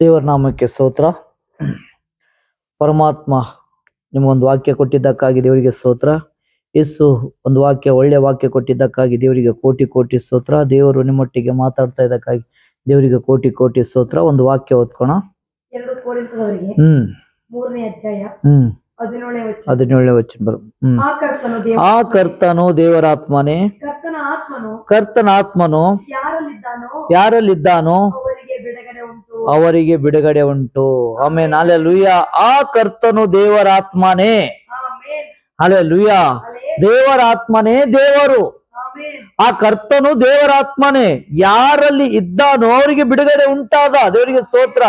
ದೇವರ ನಾಮಕ್ಕೆ ಸ್ತೋತ್ರ. ಪರಮಾತ್ಮ ನಿಮಗೊಂದು ವಾಕ್ಯ ಕೊಟ್ಟಿದ್ದಕ್ಕಾಗಿ ದೇವರಿಗೆ ಸ್ತೋತ್ರ. ಯೇಸು ಒಂದು ಒಳ್ಳೆ ವಾಕ್ಯ ಕೊಟ್ಟಿದ್ದಕ್ಕಾಗಿ ದೇವರಿಗೆ ಕೋಟಿ ಕೋಟಿ ಸ್ತೋತ್ರ. ದೇವರು ನಿಮ್ಮೊಟ್ಟಿಗೆ ಮಾತಾಡ್ತಾ ಇದ್ದಕ್ಕಾಗಿ ದೇವರಿಗೆ ಕೋಟಿ ಕೋಟಿ ಸ್ತೋತ್ರ. ಒಂದು ವಾಕ್ಯ ಓದ್ಕೋಣ. 2 ಕೊರಿಂಥದವರಿಗೆ 3ನೇ ಅಧ್ಯಾಯ 17ನೇ ವಚನ. ಆ ಕರ್ತನು ದೇವರಾತ್ಮನೇ, ಕರ್ತನ ಆತ್ಮನು ಯಾರಲ್ಲಿದ್ದಾನೋ ಅವರಿಗೆ ಬಿಡುಗಡೆ ಉಂಟು. ಆಮೆನ್. ಹಲ್ಲೆಲೂಯಾ. ಆ ಕರ್ತನು ದೇವರಾತ್ಮನೇ. ಹಲ್ಲೆಲೂಯಾ. ದೇವರಾತ್ಮನೇ ದೇವರು. ಆ ಕರ್ತನು ದೇವರಾತ್ಮನೇ. ಯಾರಲ್ಲಿ ಇದ್ದಾನೋ ಅವರಿಗೆ ಬಿಡುಗಡೆ ಉಂಟಾದ. ದೇವರಿಗೆ ಸ್ತೋತ್ರ.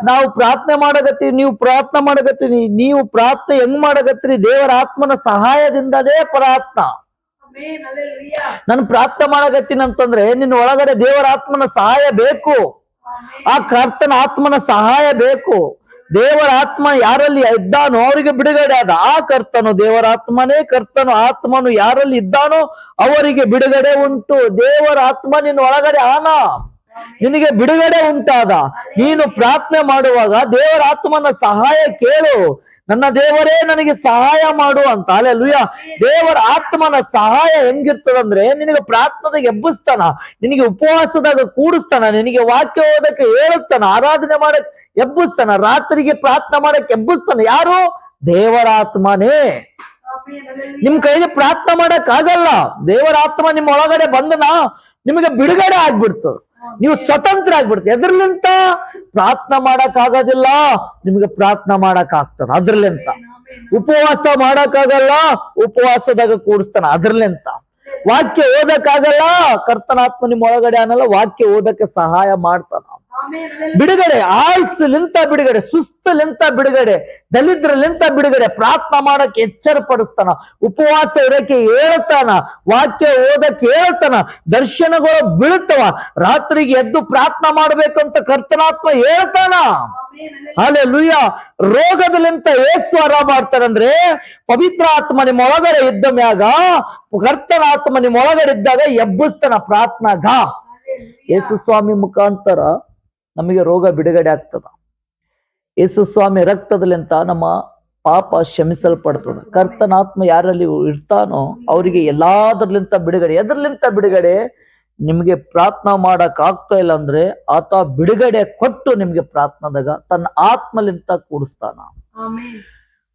ನಾವು ಪ್ರಾರ್ಥನೆ ಮಾಡಕತ್ತೀವಿ, ನೀವು ಪ್ರಾರ್ಥನೆ ಮಾಡಕತ್ತೀರಿ. ನೀವು ಪ್ರಾರ್ಥನೆ ಹೆಂಗ್ ಮಾಡಕತ್ತೀರಿ? ದೇವರ ಆತ್ಮನ ಸಹಾಯದಿಂದಲೇ ಪರಾತ್ಮ. ನಾನು ಪ್ರಾರ್ಥನೆ ಮಾಡಕತ್ತೀನಿ ಅಂತಂದ್ರೆ ನಿನ್ನ ಒಳಗಡೆ ದೇವರ ಆತ್ಮನ ಸಹಾಯ ಬೇಕು. ಆ ಕರ್ತನ ಆತ್ಮನ ಸಹಾಯ ಬೇಕು. ದೇವರ ಆತ್ಮ ಯಾರಲ್ಲಿ ಇದ್ದಾನೋ ಅವರಿಗೆ ಬಿಡುಗಡೆ ಆದ. ಆ ಕರ್ತನು ದೇವರಾತ್ಮನೇ. ಕರ್ತನು ಆತ್ಮನು ಯಾರಲ್ಲಿ ಇದ್ದಾನೋ ಅವರಿಗೆ ಬಿಡುಗಡೆ ಉಂಟು. ದೇವರ ಆತ್ಮ ನಿನ್ನ ಒಳಗಡೆ ಆನ, ನಿನಗೆ ಬಿಡುಗಡೆ ಉಂಟಾದ. ನೀನು ಪ್ರಾರ್ಥನೆ ಮಾಡುವಾಗ ದೇವರ ಆತ್ಮನ ಸಹಾಯ ಕೇಳು. ನನ್ನ ದೇವರೇ ನನಗೆ ಸಹಾಯ ಮಾಡು ಅಂತ. ಹಲ್ಲೆಲೂಯಾ. ದೇವರ ಆತ್ಮನ ಸಹಾಯ ಹೆಂಗಿರ್ತದಂದ್ರೆ ನಿನಗೆ ಪ್ರಾರ್ಥನೆಗೆ ಎಬ್ಬಿಸ್ತಾನ, ನಿನಗೆ ಉಪವಾಸದಾಗ ಕೂಡಿಸ್ತಾನ, ನಿನಗೆ ವಾಕ್ಯ ಓದಕ್ಕೆ ಹೇಳುತ್ತಾನ, ಆರಾಧನೆ ಮಾಡಕ್ ಎಬ್ಬಿಸ್ತಾನ, ರಾತ್ರಿಗೆ ಪ್ರಾರ್ಥನೆ ಮಾಡಕ್ ಎಬ್ಬಿಸ್ತಾನ. ಯಾರು? ದೇವರ ಆತ್ಮನೇ. ನಿಮ್ ಕೈಲಿ ಪ್ರಾರ್ಥನೆ ಮಾಡಕ್ ಆಗಲ್ಲ. ದೇವರ ಆತ್ಮ ನಿಮ್ಮ ಒಳಗಡೆ ಬಂದನ ನಿಮಗೆ ಬಿಡುಗಡೆ ಆಗ್ಬಿಡ್ತದ. ನೀವು ಸ್ವತಂತ್ರ ಆಗ್ಬಿಡ್ತೀವಿ. ಎದ್ರಲಿಂತ ಪ್ರಾರ್ಥನೆ ಮಾಡಕ್ ಆಗೋದಿಲ್ಲ, ನಿಮಗೆ ಪ್ರಾರ್ಥನೆ ಮಾಡಕ್ ಆಗ್ತದ. ಅದ್ರಲಿಂತ ಉಪವಾಸ ಮಾಡಕ್ ಆಗಲ್ಲ, ಉಪವಾಸದಾಗ ಕೂಡಿಸ್ತಾನ. ಅದ್ರಲಿಂತ ವಾಕ್ಯ ಓದಕ್ಕಾಗಲ್ಲ, ಕರ್ತನಾತ್ಮ ನಿಮ್ಮ ಒಳಗಡೆ ಅನ್ನಲ್ಲ, ವಾಕ್ಯ ಓದಕ್ಕೆ ಸಹಾಯ ಮಾಡ್ತಾನ. ಬಿಡುಗಡೆ, ಆಯುಸ್ಲಿಂತ ಬಿಡುಗಡೆ, ಸುಸ್ತಲಿಂತ ಬಿಡುಗಡೆ, ದಲಿದ್ರಲಿಂತ ಬಿಡುಗಡೆ. ಪ್ರಾರ್ಥನೆ ಮಾಡಕ್ಕೆ ಎಚ್ಚರ ಪಡಿಸ್ತಾನ, ಉಪವಾಸ ಇರಕ್ಕೆ ಹೇಳ್ತಾನ, ವಾಕ್ಯ ಓದಕ್ಕೆ ಹೇಳ್ತಾನ, ದರ್ಶನಗಳು ಬೀಳ್ತವ. ರಾತ್ರಿಗೆ ಎದ್ದು ಪ್ರಾರ್ಥನೆ ಮಾಡ್ಬೇಕಂತ ಕರ್ತನಾತ್ಮ ಹೇಳ್ತಾನ. ಹಲ್ಲೆಲೂಯಾ. ರೋಗದಲ್ಲಿಂತ ಏಸು ಆರಾಮ ಮಾಡ್ತಾರಂದ್ರೆ ಪವಿತ್ರ ಆತ್ಮ ನಿಮ್ಮ ಒಳಗಡೆ ಇದ್ದ ಮ್ಯಾಗ, ಕರ್ತನ ಆತ್ಮ ನಿಮ್ಮ ಒಳಗಡೆ ಇದ್ದಾಗ ಎಬ್ಬಿಸ್ತಾನ ಪ್ರಾರ್ಥನಾಗ. ಯೇಸು ಸ್ವಾಮಿ ಮುಖಾಂತರ ನಮಗೆ ರೋಗ ಬಿಡುಗಡೆ ಆಗ್ತದ. ಯೇಸು ಸ್ವಾಮಿ ರಕ್ತದಲ್ಲಿಂತ ನಮ್ಮ ಪಾಪ ಕ್ಷಮಿಸಲ್ಪಡ್ತದ. ಕರ್ತನಾತ್ಮ ಯಾರಲ್ಲಿ ಇರ್ತಾನೋ ಅವರಿಗೆ ಎಲ್ಲಾದ್ರಲಿಂತ ಬಿಡುಗಡೆ. ಎದ್ರಲಿಂತ ಬಿಡುಗಡೆ? ನಿಮ್ಗೆ ಪ್ರಾರ್ಥನಾ ಮಾಡಕ್ ಆಗ್ತಾ ಇಲ್ಲ ಅಂದ್ರೆ ಆತ ಬಿಡುಗಡೆ ಕೊಟ್ಟು ನಿಮ್ಗೆ ಪ್ರಾರ್ಥನಾದಾಗ ತನ್ನ ಆತ್ಮಲಿಂತ ಕೂಡಿಸ್ತಾನ.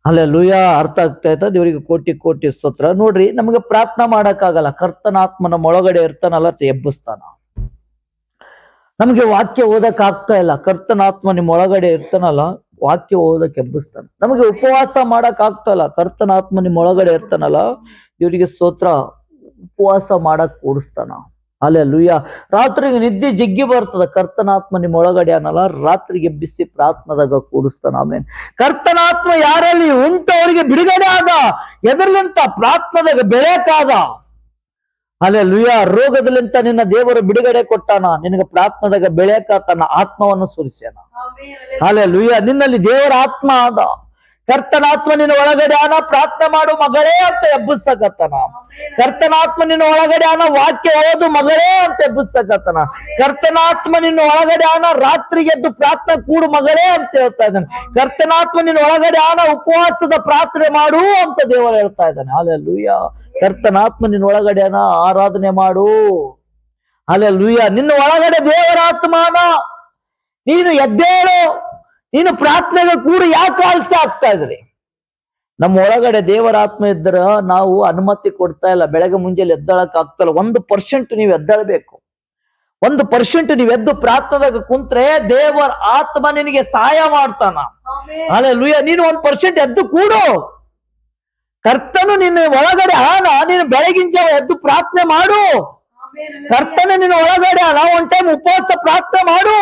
ಹಲ್ಲೆಲೂಯಾ. ಅರ್ಥ ಆಗ್ತಾ ಇತ್ತ? ದೇವರಿಗೆ ಕೋಟಿ ಕೋಟಿ ಸ್ತೋತ್ರ. ನೋಡ್ರಿ, ನಮಗೆ ಪ್ರಾರ್ಥನಾ ಮಾಡಕ್ ಆಗಲ್ಲ, ಕರ್ತನಾತ್ಮ ನಮ್ಮ ಒಳಗಡೆ ಇರ್ತಾನಲ್ಲ, ಎಬ್ಬಿಸ್ತಾನ. ನಮಗೆ ವಾಕ್ಯ ಓದಕ್ ಆಗ್ತಾ ಇಲ್ಲ, ಕರ್ತನಾತ್ಮ ನಿಮ್ಮ ಒಳಗಡೆ ಇರ್ತಾನಲ್ಲ, ವಾಕ್ಯ ಓದಕ್ಕೆ ಎಬ್ಬಿಸ್ತಾನ. ನಮಗೆ ಉಪವಾಸ ಮಾಡಕ್ ಆಗ್ತಾ ಇಲ್ಲ, ಕರ್ತನಾತ್ಮ ನಿಮ್ಮ ಒಳಗಡೆ ಇರ್ತಾನಲ್ಲ, ಇವರಿಗೆ ಸ್ತೋತ್ರ, ಉಪವಾಸ ಮಾಡಕ್ ಕೂಡಿಸ್ತಾನ. ಹಲ್ಲೆಲೂಯಾ. ರಾತ್ರಿಗೆ ನಿದ್ದೆ ಜಗ್ಗಿ ಬರ್ತದ, ಕರ್ತನಾತ್ಮ ನಿಮ್ಮ ಒಳಗಡೆ ಅನ್ನಲ್ಲ, ರಾತ್ರಿಗೆ ಎಬ್ಬಿಸಿ ಪ್ರಾರ್ಥನಾದಾಗ ಕೂಡಿಸ್ತಾನ. ಆಮೇಲೆ ಕರ್ತನಾತ್ಮ ಯಾರಲ್ಲಿ ಉಂಟು ಅವರಿಗೆ ಬಿಡುಗಡೆ ಆದ. ಎದರ್ಲಿಂತ? ಪ್ರಾರ್ಥನಾದಾಗ ಬೆಳೆಯಕಾದ. ಹಲ್ಲೆಲೂಯಾ. ರೋಗದಲ್ಲಿಂತ ನಿನ್ನ ದೇವರು ಬಿಡುಗಡೆ ಕೊಟ್ಟಾನ, ನಿನಗೆ ಪ್ರಾರ್ಥನಾದಾಗ ಬೆಳೆಯಕ ತನ್ನ ಆತ್ಮವನ್ನು ಸುರಿಸ್ಯಾನ. ಹಲ್ಲೆಲೂಯಾ. ನಿನ್ನಲ್ಲಿ ದೇವರ ಆತ್ಮ ಆದ, ಕರ್ತನಾತ್ಮ ನಿನ್ನ ಒಳಗಡೆ ಆನ, ಪ್ರಾರ್ಥನೆ ಮಾಡು ಮಗಳೇ ಅಂತ ಎಬ್ಬಿಸಕತ್ತಾನ. ಕರ್ತನಾತ್ಮ ನಿನ್ನ ಒಳಗಡೆ ಆನ, ವಾಕ್ಯ ಓದು ಮಗಳೇ ಅಂತ ಎಬ್ಬಿಸಕತ್ತಾನ. ಕರ್ತನಾತ್ಮ ನಿನ್ನ ಒಳಗಡೆ ಆನ, ರಾತ್ರಿಗೆ ಎದ್ದು ಪ್ರಾರ್ಥನೆ ಕೂಡು ಮಗಳೇ ಅಂತ ಹೇಳ್ತಾ ಇದ್ದಾನೆ. ಕರ್ತನಾತ್ಮ ನಿನ್ನ ಒಳಗಡೆ ಆನ, ಉಪವಾಸದ ಪ್ರಾರ್ಥನೆ ಮಾಡು ಅಂತ ದೇವರು ಹೇಳ್ತಾ ಇದ್ದಾನೆ. ಹಲ್ಲೆಲೂಯಾ. ಕರ್ತನಾತ್ಮ ನಿನ್ನ ಒಳಗಡೆ ಆನ, ಆರಾಧನೆ ಮಾಡು. ಹಲ್ಲೆಲೂಯಾ. ನಿನ್ನ ಒಳಗಡೆ ದೇವರ ಆತ್ಮಾನ, ನೀನು ಎದ್ದೇಳು, ನೀನು ಪ್ರಾರ್ಥನೆಗೆ ಕೂಡ ಯಾಕೆ ಆಲ್ಸ ಆಗ್ತಾ ಇದ್ರಿ? ನಮ್ಮ ಒಳಗಡೆ ದೇವರ ಆತ್ಮ ಇದ್ರ ನಾವು ಅನುಮತಿ ಕೊಡ್ತಾ ಇಲ್ಲ. ಬೆಳಗ್ಗೆ ಮುಂಜಾನೆ ಎದ್ದಳಕ್ ಆಗ್ತಲ್ಲ. 1% ನೀವು ಎದ್ದಳ್ಬೇಕು. 1% ನೀವು ಎದ್ದು ಪ್ರಾರ್ಥನೆದಾಗ ಕುಂತ್ರೆ ದೇವರ ಆತ್ಮ ನಿನಗೆ ಸಹಾಯ ಮಾಡ್ತಾನ. ಹಲ್ಲೆಲೂಯಾ. ನೀನು 1% ಎದ್ದು ಕೂಡು. ಕರ್ತನು ನಿನ್ನ ಒಳಗಡೆ ಆನ, ನೀನು ಬೆಳಗಿನ ಜಾವ ಎದ್ದು ಪ್ರಾರ್ಥನೆ ಮಾಡು. ಕರ್ತನೆ ನಿನ್ನ ಒಳಗಡೆ ಆನ, ಒಂದ್ ಟೈಮ್ ಉಪವಾಸ ಪ್ರಾರ್ಥನೆ ಮಾಡು.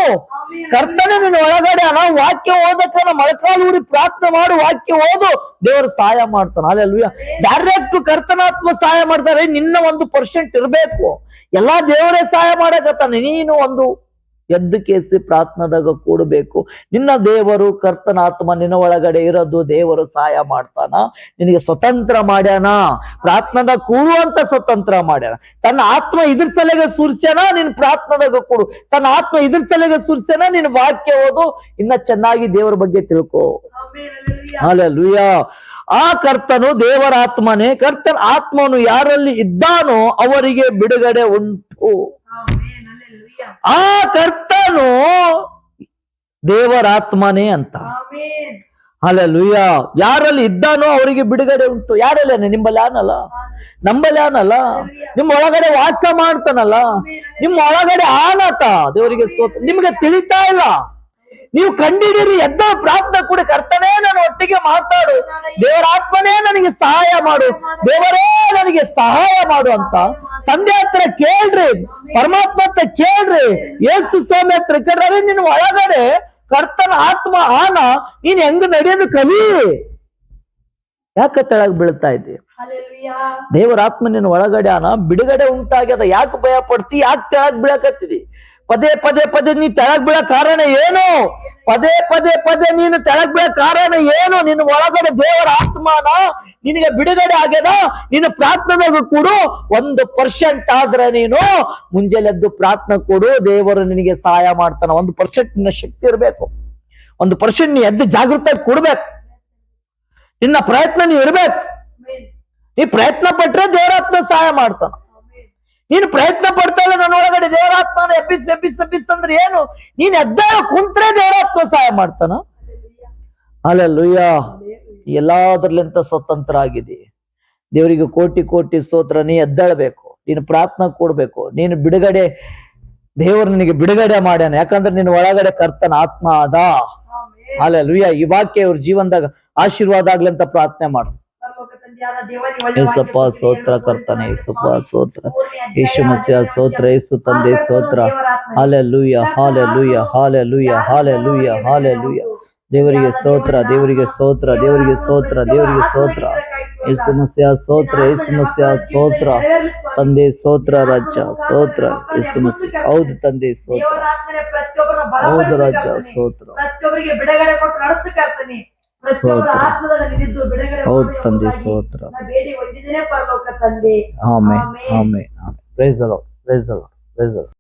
ಕರ್ತನೆ ನಿನ್ನ ಒಳಗಡೆ ಆನ, ವಾಕ್ಯ ಓದಕ್ಕೆ ಮೊಳಕಾಲು ಊರಿ ಪ್ರಾರ್ಥನೆ ಮಾಡು, ವಾಕ್ಯ ಓದು, ದೇವರು ಸಹಾಯ ಮಾಡ್ತಾನ. ಹಲ್ಲೆಲೂಯಾ. ಡೈರೆಕ್ಟ್ ಕರ್ತನಾತ್ಮ ಸಹಾಯ ಮಾಡ್ತಾರೆ. ನಿನ್ನ 1% ಇರ್ಬೇಕು. ಎಲ್ಲಾ ದೇವರೇ ಸಹಾಯ ಮಾಡಕತ್ತಾನೆ. ನೀನು ಎದ್ದು ಕೇಸಿ ಪ್ರಾರ್ಥನಾದಾಗ ಕೂಡಬೇಕು. ನಿನ್ನ ದೇವರು ಕರ್ತನ ಆತ್ಮ ನಿನ್ನ ಒಳಗಡೆ ಇರೋದು, ದೇವರು ಸಹಾಯ ಮಾಡ್ತಾನ, ನಿನಗೆ ಸ್ವತಂತ್ರ ಮಾಡ್ಯಾನ, ಪ್ರಾರ್ಥನಾದಾಗ ಕೂಡುವಂತ ಸ್ವತಂತ್ರ ಮಾಡ್ಯಾನ. ತನ್ನ ಆತ್ಮ ಇದ್ರ ಸಲೆಗೆ ಸುರ್ಸ್ಯಾನ, ನಿನ್ ಪ್ರಾರ್ಥನಾದಾಗ ಕೂಡು. ತನ್ನ ಆತ್ಮ ಇದ್ರ ಸಲೆಗೆ ಸುರ್ಸ್ಯಾನ, ನಿನ್ ವಾಕ್ಯ ಓದು, ಇನ್ನ ಚೆನ್ನಾಗಿ ದೇವರ ಬಗ್ಗೆ ತಿಳ್ಕೊ. ಹಲ್ಲೆಲೂಯಾ. ಆ ಕರ್ತನು ದೇವರ ಆತ್ಮನೇ. ಕರ್ತನ ಆತ್ಮನು ಯಾರಲ್ಲಿ ಇದ್ದಾನೋ ಅವರಿಗೆ ಬಿಡುಗಡೆ ಉಂಟು. ಆ ಕರ್ತನು ದೇವರ ಆತ್ಮನೇ ಅಂತ. ಹಲ್ಲೆಲೂಯಾ. ಯಾರಲ್ಲಿ ಇದ್ದಾನೋ ಅವರಿಗೆ ಬಿಡುಗಡೆ ಉಂಟು. ಯಾರಲ್ಲಿ? ನಿಮ್ಮಲ್ಲಿ ಆನಲ್ಲ, ನಂಬಲ್ಲಿ ಆನಲ್ಲ, ನಿಮ್ಮ ಒಳಗಡೆ ವಾಸ ಮಾಡ್ತಾನಲ್ಲ, ನಿಮ್ಮ ಒಳಗಡೆ ಆನತ. ದೇವರಿಗೆ ಸ್ತೋತ್ರ. ನಿಮ್ಗೆ ತಿಳಿತಾ ಇಲ್ಲ, ನೀವು ಕಂಡಿದ್ದೀರಿ. ಎದ್ದ ಪ್ರಾರ್ಥನೆ ಕೂಡ, ಕರ್ತನೇ ನಾನು ಒಟ್ಟಿಗೆ ಮಾತಾಡು, ದೇವರ ಆತ್ಮನೇ ನನಗೆ ಸಹಾಯ ಮಾಡು, ದೇವರೇ ನನಗೆ ಸಹಾಯ ಮಾಡು ಅಂತ ತಂದೆ ಹತ್ರ ಕೇಳ್ರಿ, ಪರಮಾತ್ಮ ಹತ್ರ ಕೇಳ್ರಿ, ಯೇಸು ಸ್ವಾಮಿ ಹತ್ರ ಕೇಳ್ರಿ. ನಿನ್ನ ಒಳಗಡೆ ಕರ್ತನ ಆತ್ಮ ಆನ, ನೀನ್ ಹೆಂಗ್ ನಡೆಯೋದು ಕಲಿ. ಯಾಕೆ ತೆಳಗ್ ಬೀಳ್ತಾ ಇದ್ದಿ? ದೇವರ ಆತ್ಮ ನಿನ್ನ ಒಳಗಡೆ ಆನ, ಬಿಡುಗಡೆ ಉಂಟಾಗ್ಯದ. ಯಾಕೆ ಭಯ ಪಡ್ತಿ? ಯಾಕೆ ತೆಳಗ್ ಬೀಳಕತ್ತಿದಿ? ಪದೇ ಪದೇ ಪದೇ ನೀ ತೆಳಗ್ ಬೀಳ ಕಾರಣ ಏನು? ಪದೇ ಪದೇ ಪದೇ ನೀನು ತೆಳಗ್ ಬೀಳ ಕಾರಣ ಏನು? ನಿನ್ನ ಒಳಗಡೆ ದೇವರ ಆತ್ಮನ ನಿನಗೆ ಬಿಡುಗಡೆ ಆಗ್ಯದ. ನೀನು ಪ್ರಾರ್ಥನೆಗೂ ಕೊಡು. 1% ಆದ್ರೆ ನೀನು ಮುಂಜಾನೆದ್ದು ಪ್ರಾರ್ಥನೆ ಕೊಡು, ದೇವರು ನಿನಗೆ ಸಹಾಯ ಮಾಡ್ತಾನ. 1% ನಿನ್ನ ಶಕ್ತಿ ಇರ್ಬೇಕು. 1% ನೀ ಎದ್ದು ಜಾಗೃತಿ ಕೊಡ್ಬೇಕು. ನಿನ್ನ ಪ್ರಯತ್ನ ನೀ ಇರ್ಬೇಕು. ನೀ ಪ್ರಯತ್ನ ಪಟ್ರೆ ದೇವರಾತ್ಮ ಸಹಾಯ ಮಾಡ್ತಾನ. ನೀನು ಪ್ರಯತ್ನ ಪಡ್ತಾ ಇಲ್ಲ, ನನ್ನ ಒಳಗಡೆ ದೇವರಾತ್ಮನ ಎಬ್ಬಿಸ್ ಎಬ್ಬಿಸ್ ಎಬ್ಬಿಸ್ ಅಂದ್ರೆ ಏನು? ನೀನ್ ಎದ್ದಾಳ ಕುಂತ್ರೆ ದೇವರಾತ್ಮ ಸಹಾಯ ಮಾಡ್ತಾನ. ಹಲ್ಲೆಲೂಯಾ. ಎಲ್ಲಾದ್ರಲ್ಲಿಂತ ಸ್ವತಂತ್ರ ಆಗಿದೆ. ದೇವರಿಗೆ ಕೋಟಿ ಕೋಟಿ ಸ್ತೋತ್ರ. ನೀ ಎದ್ದಾಳಬೇಕು, ನೀನು ಪ್ರಾರ್ಥನಾ ಕೊಡ್ಬೇಕು, ನೀನು ಬಿಡುಗಡೆ, ದೇವರು ನಿನಗೆ ಬಿಡುಗಡೆ ಮಾಡ್ಯಾನ. ಯಾಕಂದ್ರೆ ನಿನ್ನ ಒಳಗಡೆ ಕರ್ತನ ಆತ್ಮ ಅದ. ಹಲ್ಲೆಲೂಯಾ. ಈ ವಾಕ್ಯ ಇವ್ರ ಜೀವನದಾಗ ಆಶೀರ್ವಾದ ಆಗ್ಲಿ ಅಂತ ಪ್ರಾರ್ಥನೆ ಮಾಡು. ಯೇಸಪ್ಪ ಸ್ತೋತ್ರ, ಕರ್ತನೆ ಯೇಸಪ್ಪ ಸ್ತೋತ್ರ, ಯೇಸು ಮಸಿಹ ಸ್ತೋತ್ರ, ಯೇಸು ತಂದೆ ಸ್ತೋತ್ರ. Hallelujah, hallelujah, hallelujah, hallelujah, hallelujah. ದೇವರಿಗೆ ಸ್ತೋತ್ರ, ದೇವರಿಗೆ ಸ್ತೋತ್ರ, ದೇವರಿಗೆ ಸ್ತೋತ್ರ, ದೇವರಿಗೆ ಸ್ತೋತ್ರ. ಯೇಸು ಮಸಿಹ ಸ್ತೋತ್ರ, ಯೇಸು ಮಸಿಹ ಸ್ತೋತ್ರ. ತಂದೆ ಸ್ತೋತ್ರ, ರಾಜ ಸ್ತೋತ್ರ, ಯೇಸು ಮಸಿಹ. ಹೌದು ತಂದೆ ಸ್ತೋತ್ರ, ಹೌದು ರಾಜ ಸ್ತೋತ್ರ, ಹೌದು ತಂದೆ ಸ್ತೋತ್ರ. Amen, amen, amen. Praise the lord, praise the lord, praise the lord.